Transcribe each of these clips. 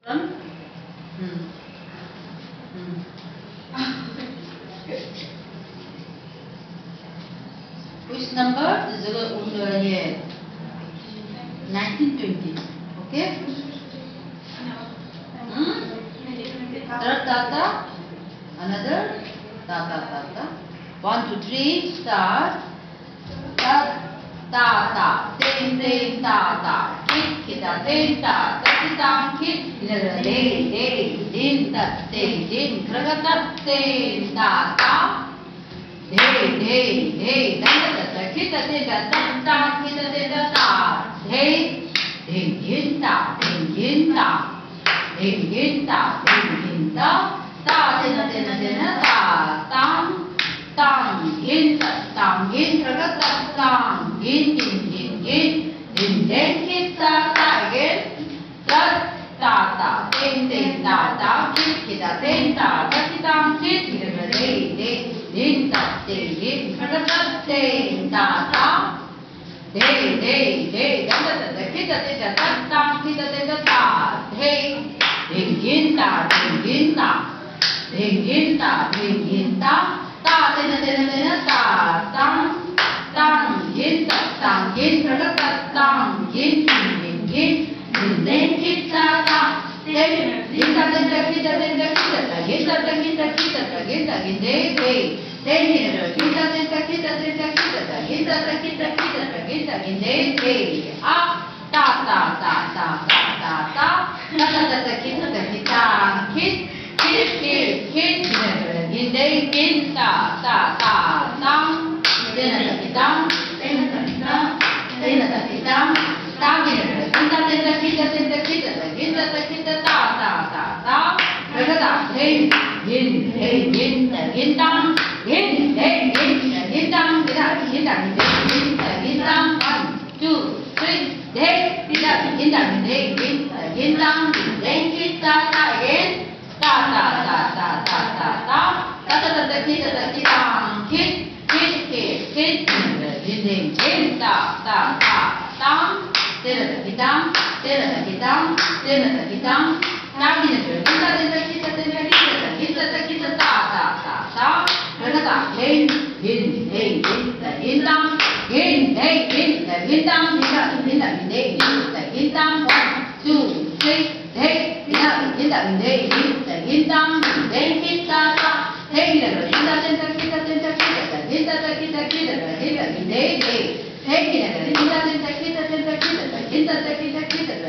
Which number? Here. 1920. Okay? Third tata. Another tata. 1, 2, 3. Start. Ta. Ting, ta. Kit, ting, ta. Tang, kit. Din, ta. Din. Kragata. Ting, ta. Hey. Kita tidak tentang kita tidak tak. Hey, dinginta. Ta tidak ta. Tangin terkata tangin. Din kita tagin. Ta. Ting ta. Kita ta. Kita kit. Din ta. Ting terkata ting ta. Hey. Kita tidak tentang kita tidak tak. Hey, dinginta. Ta tidak ta. Tangin terkata tangin. Din kita tak.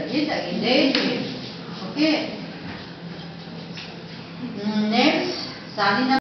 Kita Okay. Next, Salina.